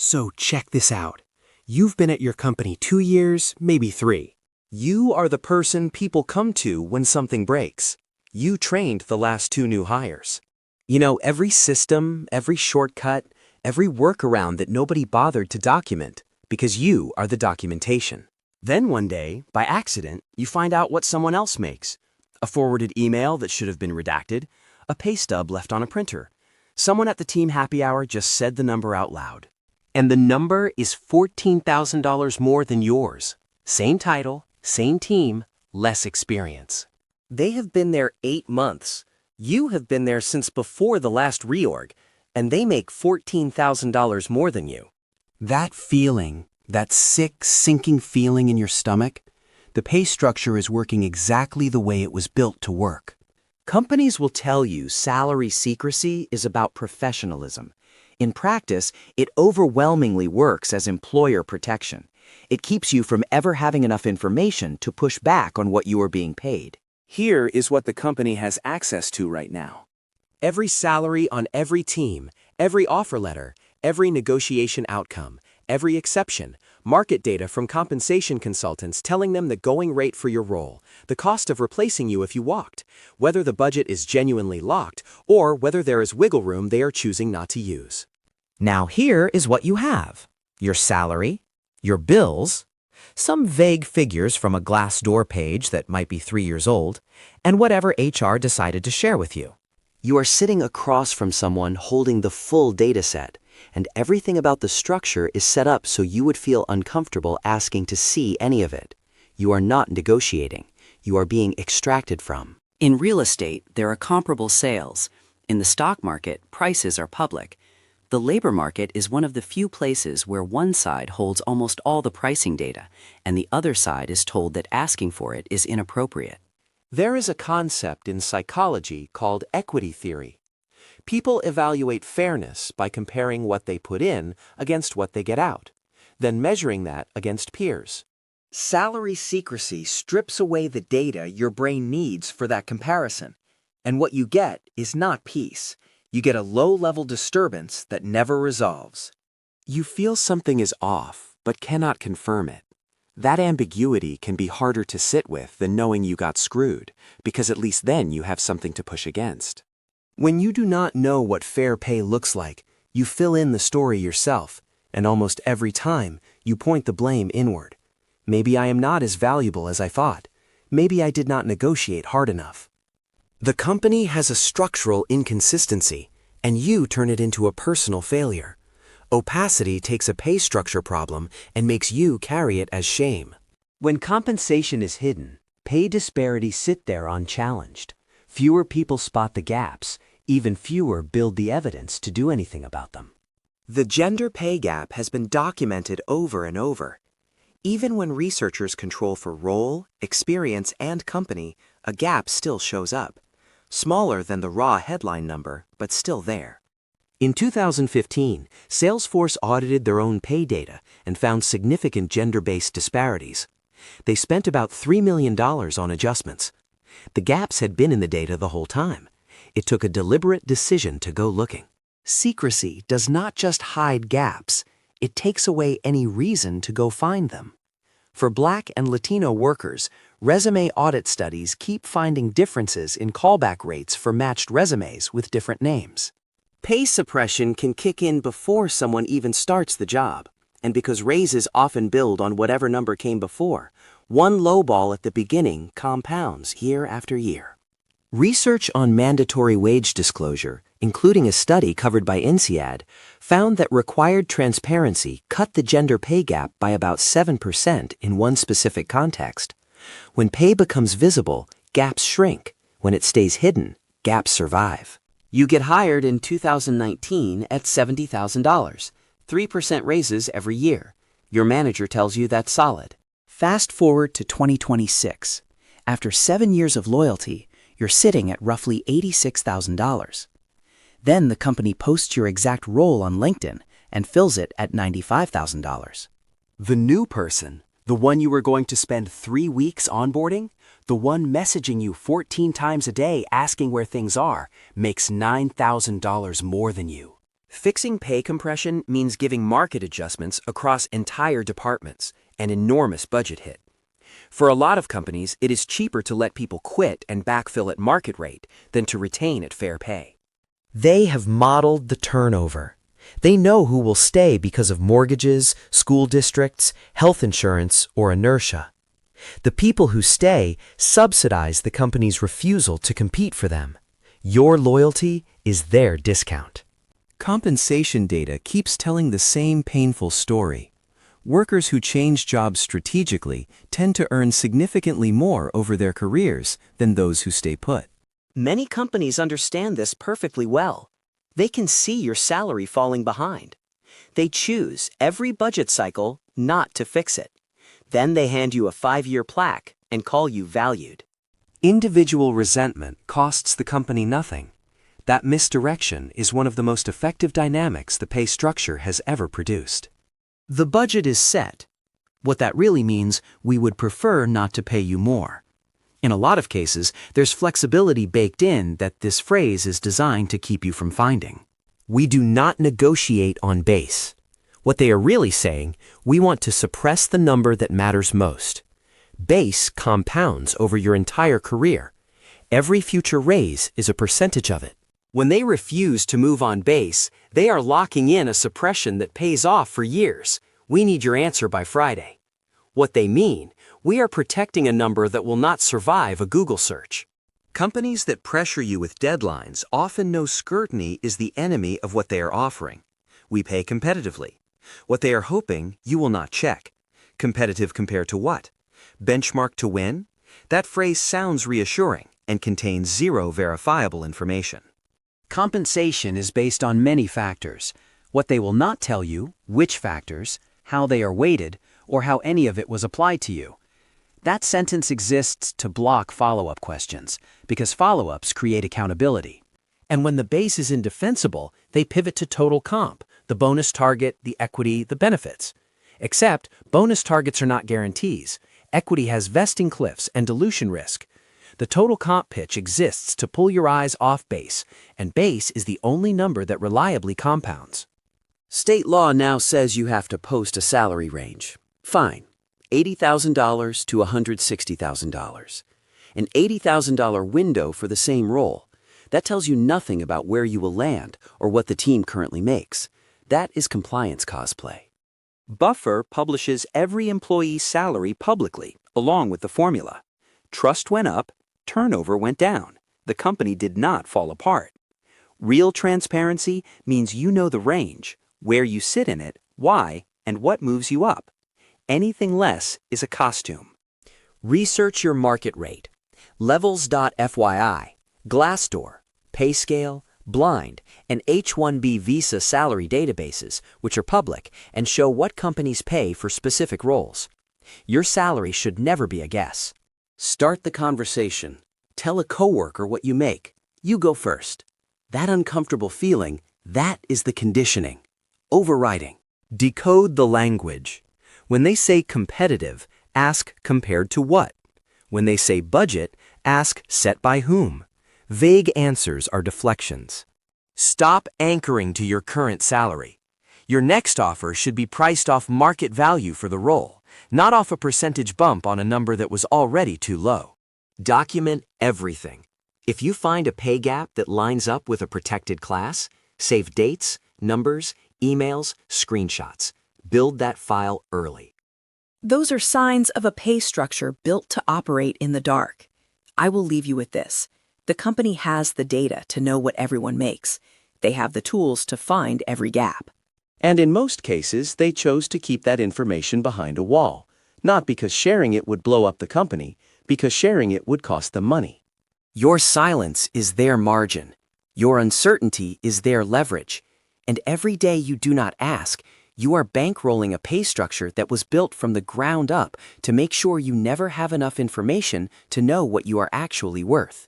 So check this out. You've been at your company 2 years, maybe 3. You are the person people come to when something breaks. You trained the last 2 new hires. You know every system, every shortcut, every workaround that nobody bothered to document, because you are the documentation. Then one day, by accident, you find out what someone else makes. A forwarded email that should have been redacted, a pay stub left on a printer. Someone at the team happy hour just said the number out loud. And the number is $14,000 more than yours. Same title, same team, less experience. They have been there 8 months. You have been there since before the last reorg, and they make $14,000 more than you. That feeling, that sick, sinking feeling in your stomach, the pay structure is working exactly the way it was built to work. Companies will tell you salary secrecy is about professionalism. In practice, it overwhelmingly works as employer protection. It keeps you from ever having enough information to push back on what you are being paid. Here is what the company has access to right now. Every salary on every team, every offer letter, every negotiation outcome, every exception, market data from compensation consultants telling them the going rate for your role, the cost of replacing you if you walked, whether the budget is genuinely locked, or whether there is wiggle room they are choosing not to use. Now here is what you have: your salary, your bills, some vague figures from a Glassdoor page that might be 3 years old, and whatever HR decided to share with you. You are sitting across from someone holding the full data set, and everything about the structure is set up so you would feel uncomfortable asking to see any of it. You are not negotiating. You are being extracted from. In real estate, there are comparable sales. In the stock market, prices are public. The labor market is one of the few places where one side holds almost all the pricing data, and the other side is told that asking for it is inappropriate. There is a concept in psychology called equity theory. People evaluate fairness by comparing what they put in against what they get out, then measuring that against peers. Salary secrecy strips away the data your brain needs for that comparison, and what you get is not peace. You get a low-level disturbance that never resolves. You feel something is off, but cannot confirm it. That ambiguity can be harder to sit with than knowing you got screwed, because at least then you have something to push against. When you do not know what fair pay looks like, you fill in the story yourself, and almost every time, you point the blame inward. Maybe I am not as valuable as I thought. Maybe I did not negotiate hard enough. The company has a structural inconsistency, and you turn it into a personal failure. Opacity takes a pay structure problem and makes you carry it as shame. When compensation is hidden, pay disparities sit there unchallenged. Fewer people spot the gaps, even fewer build the evidence to do anything about them. The gender pay gap has been documented over and over. Even when researchers control for role, experience, and company, a gap still shows up. Smaller than the raw headline number, but still there. In 2015, Salesforce audited their own pay data and found significant gender-based disparities. They spent about $3 million on adjustments. The gaps had been in the data the whole time. It took a deliberate decision to go looking. Secrecy does not just hide gaps, it takes away any reason to go find them. For Black and Latino workers, resume audit studies keep finding differences in callback rates for matched resumes with different names. Pay suppression can kick in before someone even starts the job, and because raises often build on whatever number came before, one lowball at the beginning compounds year after year. Research on mandatory wage disclosure, including a study covered by INSEAD, found that required transparency cut the gender pay gap by about 7% in one specific context. When pay becomes visible, gaps shrink. When it stays hidden, gaps survive. You get hired in 2019 at $70,000, 3% raises every year. Your manager tells you that's solid. Fast forward to 2026. After 7 years of loyalty, you're sitting at roughly $86,000. Then the company posts your exact role on LinkedIn and fills it at $95,000. The new person, the one you were going to spend 3 weeks onboarding, the one messaging you 14 times a day asking where things are, makes $9,000 more than you. Fixing pay compression means giving market adjustments across entire departments, an enormous budget hit. For a lot of companies, it is cheaper to let people quit and backfill at market rate than to retain at fair pay. They have modeled the turnover. They know who will stay because of mortgages, school districts, health insurance, or inertia. The people who stay subsidize the company's refusal to compete for them. Your loyalty is their discount. Compensation data keeps telling the same painful story. Workers who change jobs strategically tend to earn significantly more over their careers than those who stay put. Many companies understand this perfectly well. They can see your salary falling behind. They choose every budget cycle not to fix it. Then they hand you a 5-year plaque and call you valued. Individual resentment costs the company nothing. That misdirection is one of the most effective dynamics the pay structure has ever produced. The budget is set. What that really means, we would prefer not to pay you more. In a lot of cases, there's flexibility baked in that this phrase is designed to keep you from finding. We do not negotiate on base. What they are really saying, we want to suppress the number that matters most. Base compounds over your entire career. Every future raise is a percentage of it. When they refuse to move on base, they are locking in a suppression that pays off for years. We need your answer by Friday. What they mean, we are protecting a number that will not survive a Google search. Companies that pressure you with deadlines often know scrutiny is the enemy of what they are offering. We pay competitively. What they are hoping, you will not check. Competitive compared to what? Benchmark to win? That phrase sounds reassuring and contains zero verifiable information. Compensation is based on many factors. What they will not tell you, which factors, how they are weighted, or how any of it was applied to you. That sentence exists to block follow-up questions, because follow-ups create accountability. And when the base is indefensible, they pivot to total comp, the bonus target, the equity, the benefits. Except, bonus targets are not guarantees. Equity has vesting cliffs and dilution risk. The total comp pitch exists to pull your eyes off base, and base is the only number that reliably compounds. State law now says you have to post a salary range. Fine. $80,000 to $160,000. An $80,000 window for the same role. That tells you nothing about where you will land or what the team currently makes. That is compliance cosplay. Buffer publishes every employee's salary publicly, along with the formula. Trust went up, turnover went down. The company did not fall apart. Real transparency means you know the range, where you sit in it, why, and what moves you up. Anything less is a costume. Research your market rate. Levels.fyi, Glassdoor, PayScale, Blind, and H-1B visa salary databases, which are public and show what companies pay for specific roles. Your salary should never be a guess. Start the conversation. Tell a coworker what you make. You go first. That uncomfortable feeling, that is the conditioning. Overriding. Decode the language. When they say competitive, ask compared to what? When they say budget, ask set by whom? Vague answers are deflections. Stop anchoring to your current salary. Your next offer should be priced off market value for the role, not off a percentage bump on a number that was already too low. Document everything. If you find a pay gap that lines up with a protected class, save dates, numbers, emails, screenshots. Build that file early. Those are signs of a pay structure built to operate in the dark. I will leave you with this. The company has the data to know what everyone makes. They have the tools to find every gap. And in most cases, they chose to keep that information behind a wall, not because sharing it would blow up the company, because sharing it would cost them money. Your silence is their margin. Your uncertainty is their leverage. And every day you do not ask, you are bankrolling a pay structure that was built from the ground up to make sure you never have enough information to know what you are actually worth.